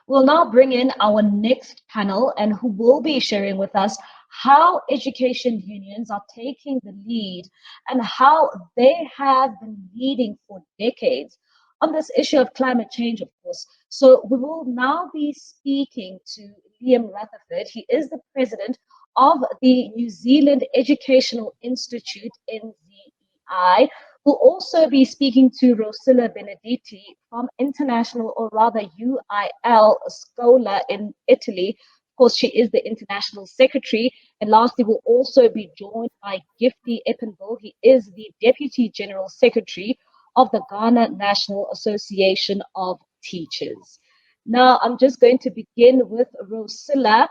We'll now bring in our next panel and who will be sharing with us how education unions are taking the lead and how they have been leading for decades on this issue of climate change, of course. So we will now be speaking to Liam Rutherford. He is the president of the New Zealand Educational Institute, NZEI. We'll also be speaking to Rossella Benedetti from International, or rather UIL, Scuola in Italy. Of course, she is the International Secretary. And lastly, we'll also be joined by Gifty Eppenville. He is the Deputy General Secretary of the Ghana National Association of Teachers. Now, I'm just going to begin with Rossella.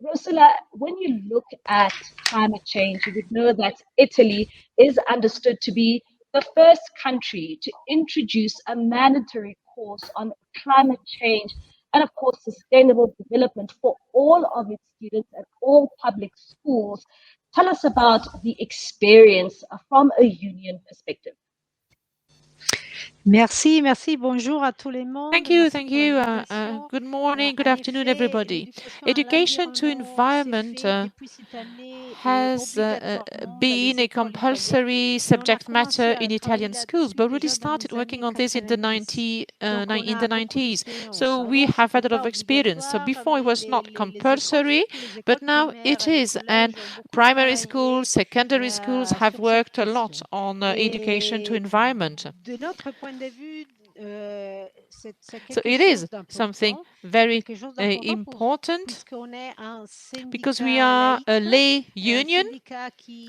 Rossella, when you look at climate change, you would know that Italy is understood to be the first country to introduce a mandatory course on climate change and, of course, sustainable development for all of its students at all public schools. Tell us about the experience from a union perspective. Merci, bonjour à tous les mondes. Thank you. Good morning, good afternoon, everybody. Education to environment has been a compulsory subject matter in Italian schools, but already started working on this in the 90s. So we have had a lot of experience. So before it was not compulsory, but now it is. And primary schools, secondary schools have worked a lot on education to environment. So it is something very important because we are a lay union,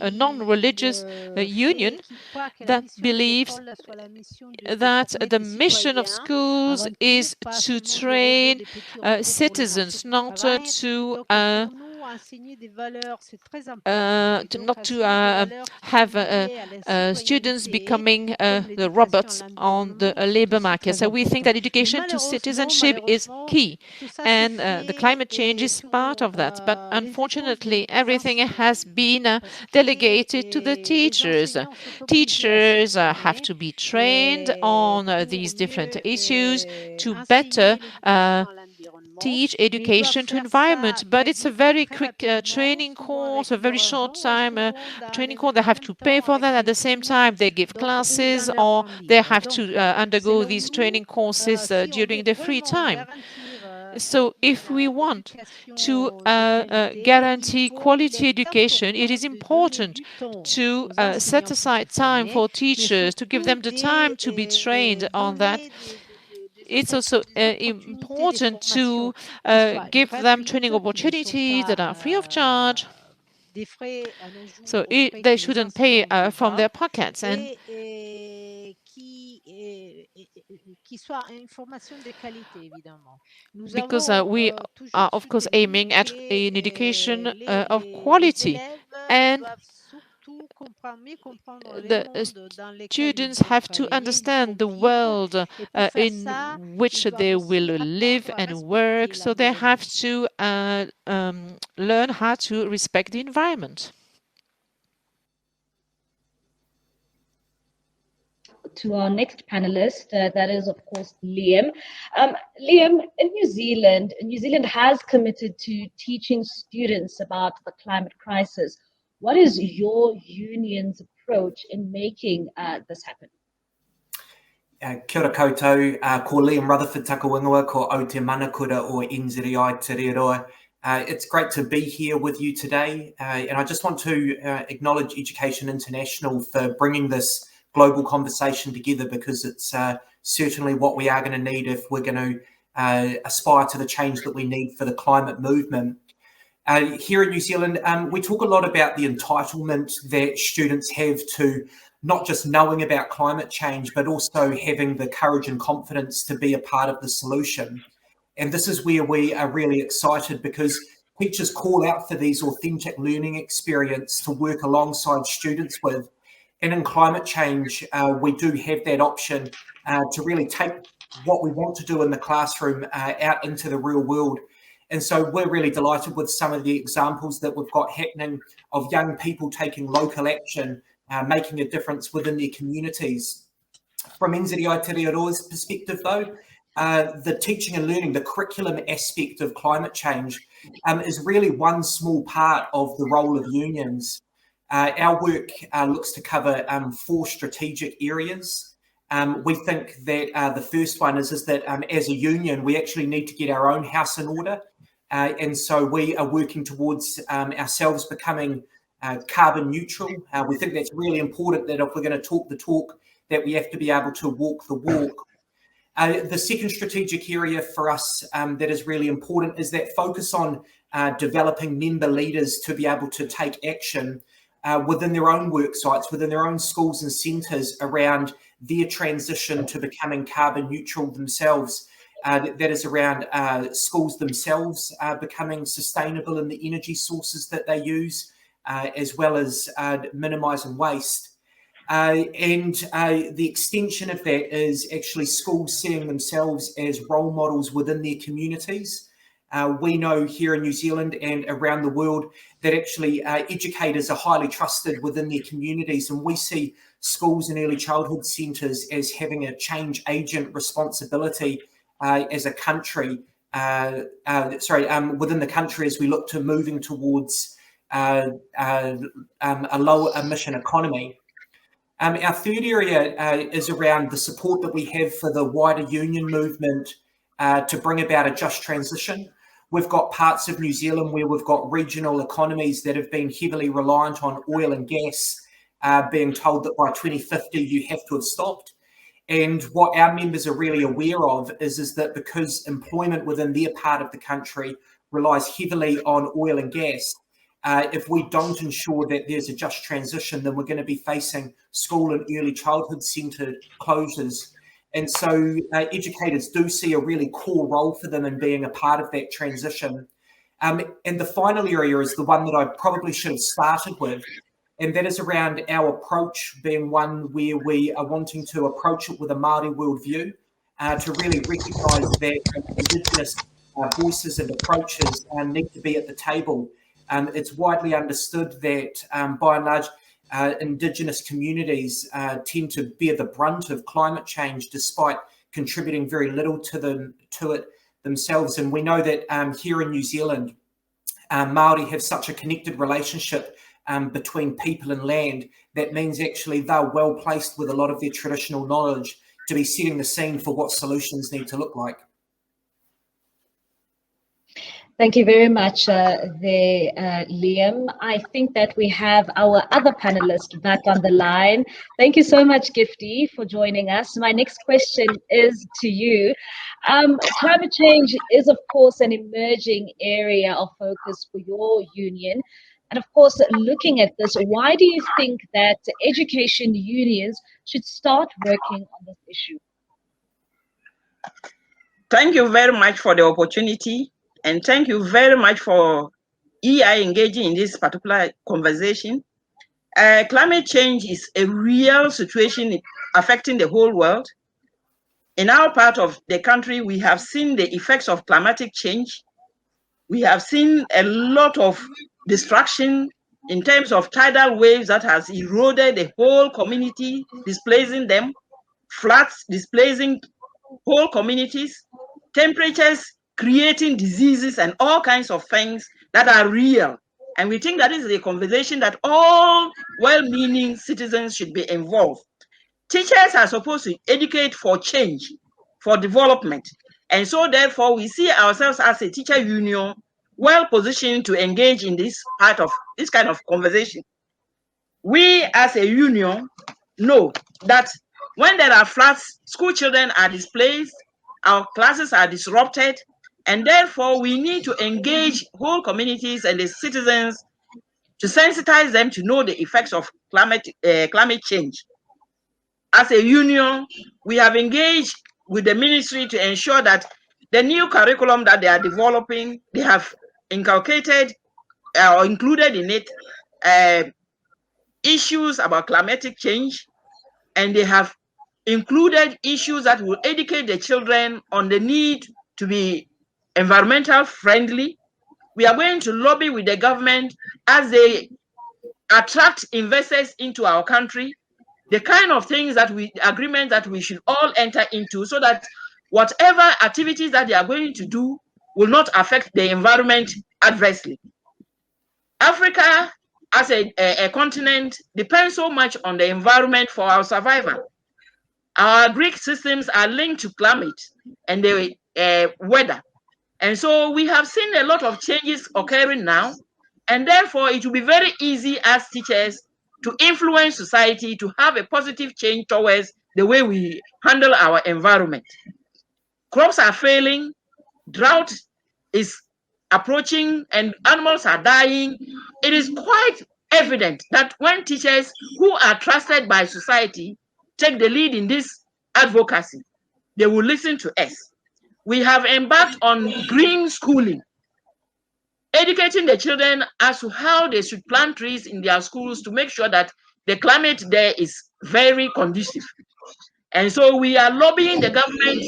a non-religious union that believes that the mission of schools is to train citizens, not to have students becoming the robots on the labor market. So we think that education to citizenship is key, and the climate change is part of that. But unfortunately, everything has been delegated to the teachers. Teachers have to be trained on these different issues to better teach education to environment, but it's a very quick training course, a very short time training course. They have to pay for that. At the same time, they give classes or they have to undergo these training courses during their free time. So if we want to guarantee quality education, it is important to set aside time for teachers, to give them the time to be trained on that. It's also important to give them training opportunities that are free of charge. So they shouldn't pay from their pockets, and because we are, of course, aiming at an education of quality, and the students have to understand the world in which they will live and work, so they have to learn how to respect the environment. To our next panelist, that is, of course, Liam. Liam, in New Zealand has committed to teaching students about the climate crisis. What is your union's approach in making this happen? Kia ora koutou, ko Liam Rutherford taka wingua, ko o te manakura o NZEI te Reroa. It's great to be here with you today, and I just want to acknowledge Education International for bringing this global conversation together, because it's certainly what we are going to need if we're going to aspire to the change that we need for the climate movement. Here in New Zealand, we talk a lot about the entitlement that students have to not just knowing about climate change, but also having the courage and confidence to be a part of the solution. And this is where we are really excited, because teachers call out for these authentic learning experience to work alongside students with. And in climate change, we do have that option to really take what we want to do in the classroom out into the real world. And so we're really delighted with some of the examples that we've got happening of young people taking local action, making a difference within their communities. From NZEI Te Reroa's perspective, though, the teaching and learning, the curriculum aspect of climate change is really one small part of the role of unions. Our work looks to cover 4 strategic areas. We think that the first one is that as a union, we actually need to get our own house in order. And so we are working towards ourselves becoming carbon neutral. We think that's really important, that if we're going to talk the talk, that we have to be able to walk the walk. The second strategic area for us that is really important is that focus on developing member leaders to be able to take action within their own work sites, within their own schools and centres around their transition to becoming carbon neutral themselves. That is around schools themselves becoming sustainable in the energy sources that they use, as well as minimising waste. And the extension of that is actually schools seeing themselves as role models within their communities. We know here in New Zealand and around the world that actually educators are highly trusted within their communities, and we see schools and early childhood centres as having a change agent responsibility as a country, within the country, as we look to moving towards a low emission economy. Our third area is around the support that we have for the wider union movement to bring about a just transition. We've got parts of New Zealand where we've got regional economies that have been heavily reliant on oil and gas, being told that by 2050 you have to have stopped. And what our members are really aware of is that because employment within their part of the country relies heavily on oil and gas, if we don't ensure that there's a just transition, then we're going to be facing school and early childhood centre closures. And so educators do see a really core role for them in being a part of that transition. And the final area is the one that I probably should have started with, and that is around our approach being one where we are wanting to approach it with a Māori worldview, to really recognise that Indigenous voices and approaches need to be at the table. It's widely understood that, by and large, Indigenous communities tend to bear the brunt of climate change, despite contributing very little to it themselves. And we know that here in New Zealand, Māori have such a connected relationship between people and land that means actually they're well placed with a lot of their traditional knowledge to be setting the scene for what solutions need to look like. Thank you very much Liam. I think that we have our other panelist back on the line. Thank you so much, Gifty, for joining us. My next question is to you. Climate change is, of course, an emerging area of focus for your union. And of course, looking at this, why do you think that education unions should start working on this issue? Thank you very much for the opportunity. And thank you very much for EI engaging in this particular conversation. Climate change is a real situation affecting the whole world. In our part of the country, we have seen the effects of climatic change. We have seen a lot of destruction in terms of tidal waves that has eroded the whole community, displacing them, floods displacing whole communities, temperatures creating diseases and all kinds of things that are real. And we think that is a conversation that all well-meaning citizens should be involved. Teachers are supposed to educate for change, for development. And so therefore we see ourselves as a teacher union well positioned to engage in this part of this kind of conversation. We as a union know that when there are floods, school children are displaced, our classes are disrupted, and therefore we need to engage whole communities and the citizens to sensitize them to know the effects of climate change. As a union, we have engaged with the ministry to ensure that the new curriculum that they are developing, they have inculcated or included in it issues about climatic change, and they have included issues that will educate the children on the need to be environmental friendly. We are going to lobby with the government as they attract investors into our country, the kind of things that agreements that we should all enter into, so that whatever activities that they are going to do will not affect the environment adversely. Africa as a continent depends so much on the environment for our survival. Our Greek systems are linked to climate and the weather. And so we have seen a lot of changes occurring now. And therefore, it will be very easy as teachers to influence society to have a positive change towards the way we handle our environment. Crops are failing, drought is approaching, and animals are dying. It is quite evident that when teachers who are trusted by society take the lead in this advocacy, they will listen to us. We have embarked on green schooling, educating the children as to how they should plant trees in their schools to make sure that the climate there is very conducive. And so we are lobbying the government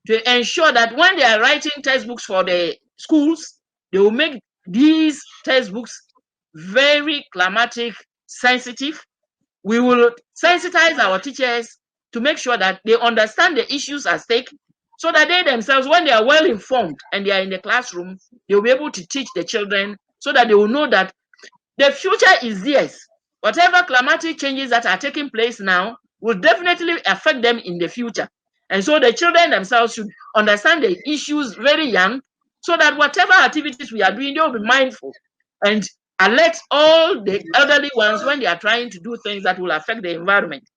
to ensure that when they are writing textbooks for the schools, they will make these textbooks very climatic sensitive. We will sensitize our teachers to make sure that they understand the issues at stake, so that they themselves, when they are well informed and they are in the classroom, they will be able to teach the children so that they will know that the future is theirs. Whatever climatic changes that are taking place now will definitely affect them in the future. And so the children themselves should understand the issues very young, so that whatever activities we are doing, they will be mindful and alert all the elderly ones when they are trying to do things that will affect the environment.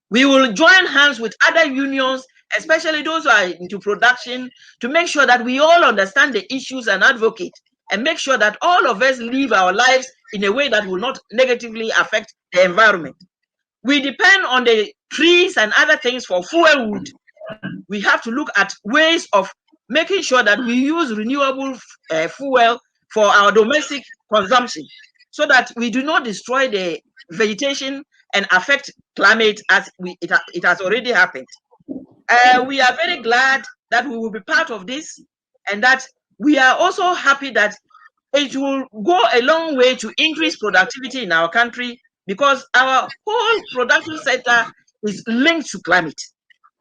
We will join hands with other unions, especially those who are into production, to make sure that we all understand the issues and advocate, and make sure that all of us live our lives in a way that will not negatively affect the environment. We depend on the trees and other things for fuel wood. We have to look at ways of making sure that we use renewable fuel for our domestic consumption, so that we do not destroy the vegetation and affect climate as it has already happened. We are very glad that we will be part of this, and that we are also happy that it will go a long way to increase productivity in our country, because our whole production sector is linked to climate.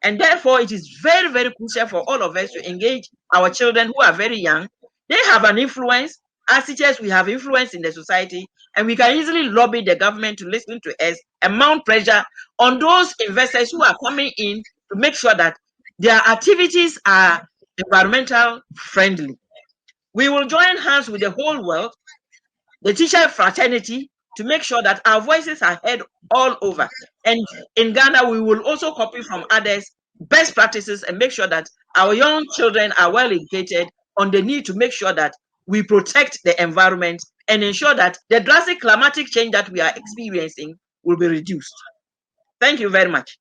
And therefore, it is very, very crucial for all of us to engage our children who are very young. They have an influence. As teachers, we have influence in the society, and we can easily lobby the government to listen to us and mount pressure on those investors who are coming in to make sure that their activities are environmental friendly. We will join hands with the whole world, the teacher fraternity, to make sure that our voices are heard all over. And in Ghana, we will also copy from others best practices and make sure that our young children are well educated on the need to make sure that we protect the environment and ensure that the drastic climatic change that we are experiencing will be reduced. Thank you very much.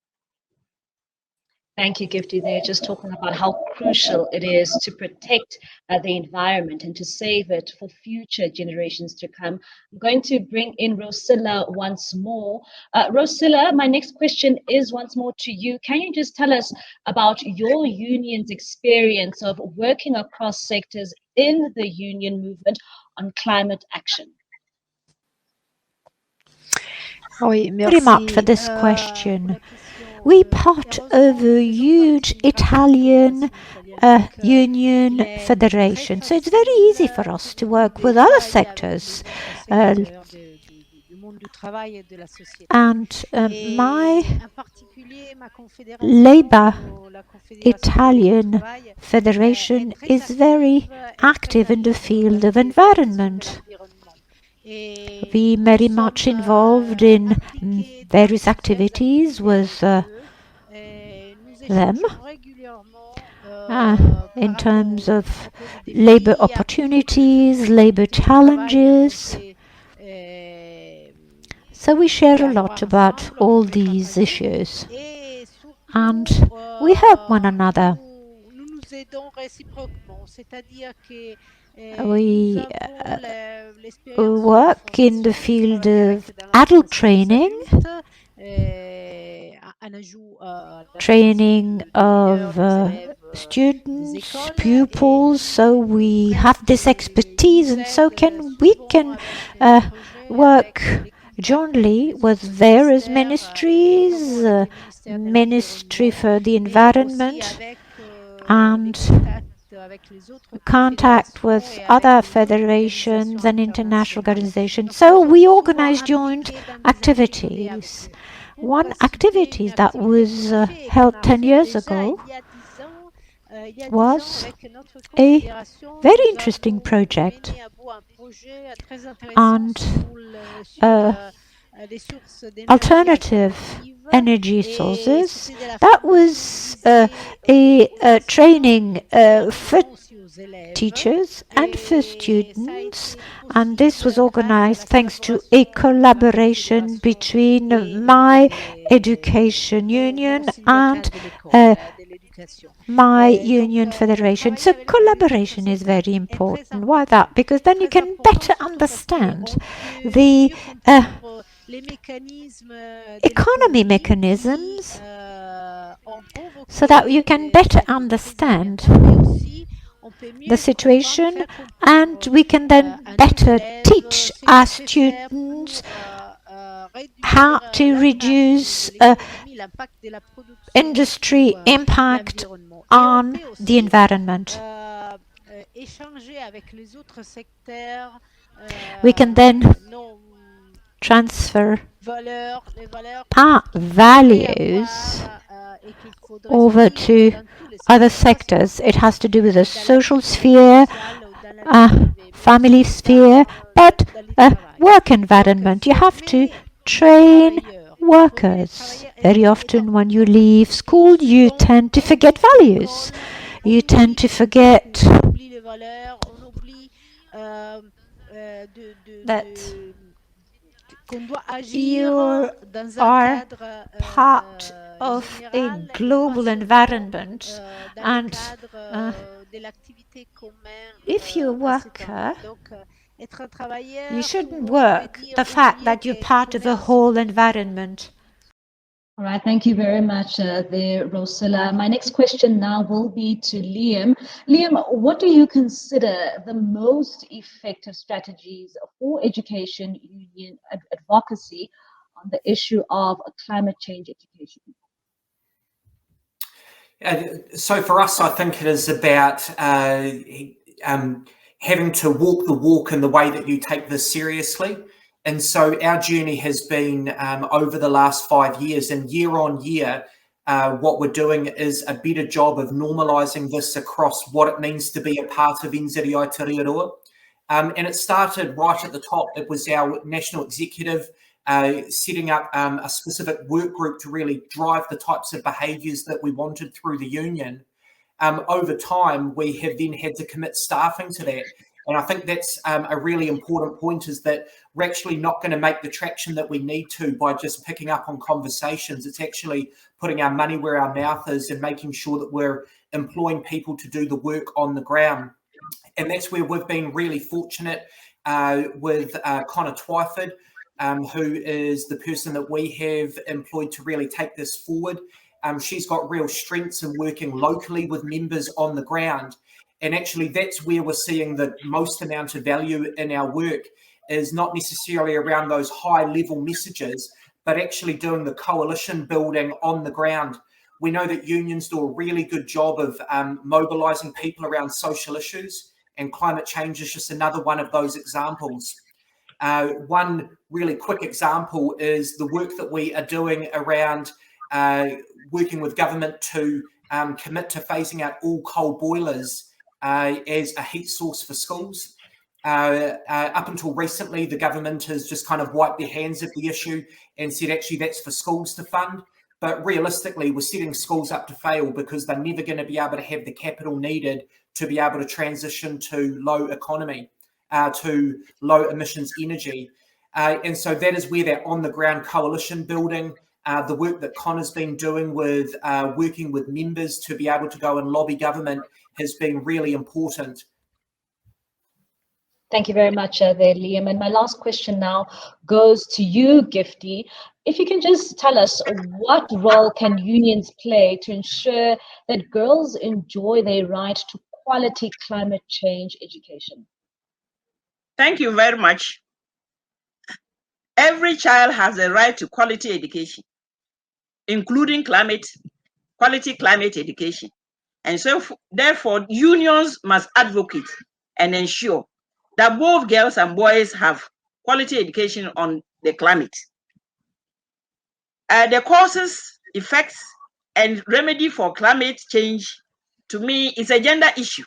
Thank you, Gifty. They're just talking about how crucial it is to protect the environment and to save it for future generations to come. I'm going to bring in Rossella once more. Rossella, my next question is once more to you. Can you just tell us about your union's experience of working across sectors in the union movement on climate action? Very much for this question. We're part of a huge Italian union federation, so it's very easy for us to work with other sectors. And my Labour Italian Federation is very active in the field of environment. We very much involved in various activities with them in terms of labor opportunities, labor challenges. So we share a lot about all these issues, and we help one another. We work in the field of adult training, training of students, pupils, so we have this expertise, and so we can work jointly with various ministries, Ministry for the Environment, and contact with other federations and international organizations. So we organize joint activities. One activity that was held 10 years ago was a very interesting project, and alternative energy sources. That was a training for teachers and for students, and this was organized thanks to a collaboration between my education union and my union federation. So collaboration is very important. Why that? Because then you can better understand the economy mechanisms, so that you can better understand the situation, and we can then better teach our students how to reduce industry impact on the environment. We can then transfer our values over to other sectors. It has to do with the social sphere, family sphere, but work environment. You have to train workers. Very often when you leave school, you tend to forget values. You tend to forget that you are part of a global environment, and if you're a worker, you shouldn't work the fact that you're part of a whole environment. All right, thank you very much there, Rossella. My next question now will be to Liam. Liam, what do you consider the most effective strategies for education union advocacy on the issue of climate change education? So for us, I think it is about having to walk the walk in the way that you take this seriously. And so our journey has been over the last 5 years, and year on year, what we're doing is a better job of normalising this across what it means to be a part of NZEI Te Reo. And it started right at the top. It was our national executive setting up a specific work group to really drive the types of behaviours that we wanted through the union. Over time, we have then had to commit staffing to that. And I think that's a really important point, is that we're actually not going to make the traction that we need to by just picking up on conversations. It's actually putting our money where our mouth is and making sure that we're employing people to do the work on the ground. And that's where we've been really fortunate with Connor Twyford, who is the person that we have employed to really take this forward. She's got real strengths in working locally with members on the ground. And actually, that's where we're seeing the most amount of value in our work, is not necessarily around those high-level messages, but actually doing the coalition building on the ground. We know that unions do a really good job of mobilising people around social issues, and climate change is just another one of those examples. One really quick example is the work that we are doing around working with government to commit to phasing out all coal boilers as a heat source for schools. Up until recently, the government has just kind of wiped their hands of the issue and said, actually, that's for schools to fund. But realistically, we're setting schools up to fail because they're never going to be able to have the capital needed to be able to transition to low economy, to low emissions energy. And so that is where that on-the-ground coalition building, the work that Connor's been doing with working with members to be able to go and lobby government has been really important. Thank you very much there, Liam. And my last question now goes to you, Gifty. If you can just tell us, what role can unions play to ensure that girls enjoy their right to quality climate change education? Thank you very much. Every child has a right to quality education, including quality climate education. And so, therefore, unions must advocate and ensure that both girls and boys have quality education on the climate. The causes, effects, and remedy for climate change, to me, is a gender issue.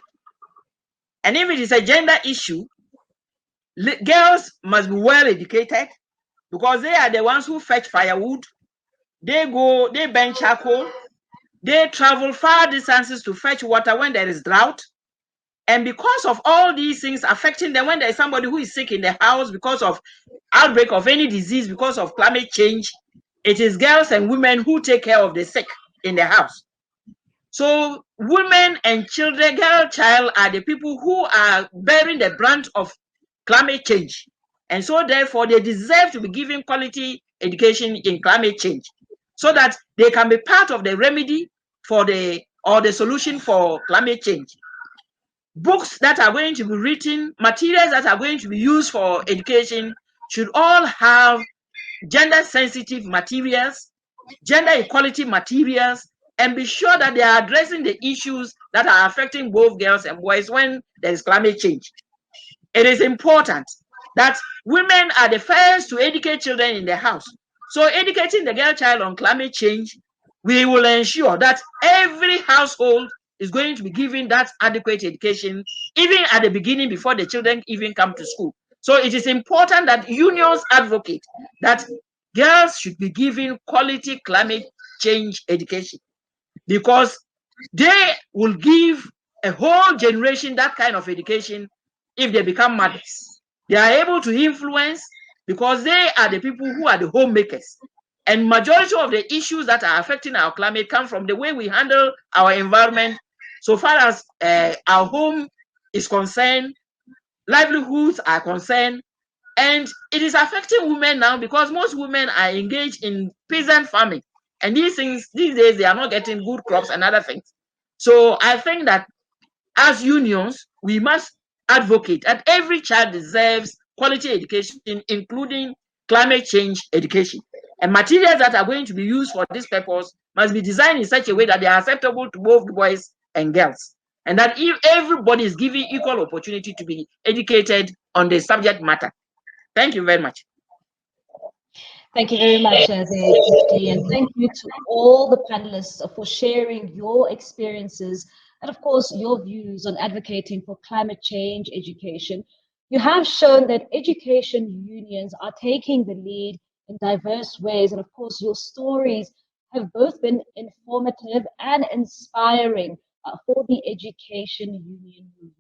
And if it is a gender issue, girls must be well educated, because they are the ones who fetch firewood, they burn charcoal, they travel far distances to fetch water when there is drought. And because of all these things affecting them, when there is somebody who is sick in the house because of outbreak of any disease because of climate change, it is girls and women who take care of the sick in the house. So women and children, child, are the people who are bearing the brunt of climate change. And so therefore they deserve to be given quality education in climate change, so that they can be part of the remedy for the solution for climate change. Books that are going to be written, materials that are going to be used for education should all have gender sensitive materials, gender equality materials, and be sure that they are addressing the issues that are affecting both girls and boys when there is climate change. It is important that women are the first to educate children in the house. So educating the girl child on climate change, we will ensure that every household is going to be given that adequate education, even at the beginning, before the children even come to school. So it is important that unions advocate that girls should be given quality climate change education, because they will give a whole generation that kind of education. If they become mothers, they are able to influence, because they are the people who are the homemakers. And majority of the issues that are affecting our climate come from the way we handle our environment. So far as our home is concerned, livelihoods are concerned, and it is affecting women now, because most women are engaged in peasant farming, and these days they are not getting good crops and other things. So I think that as unions, we must advocate that every child deserves quality education, including climate change education. And materials that are going to be used for this purpose must be designed in such a way that they are acceptable to both boys and girls. And that if everybody is given equal opportunity to be educated on the subject matter. Thank you very much. Thank you very much, Zayed, and thank you to all the panelists for sharing your experiences and, of course, your views on advocating for climate change education. You have shown that education unions are taking the lead in diverse ways, and, of course, your stories have both been informative and inspiring for the education union movement.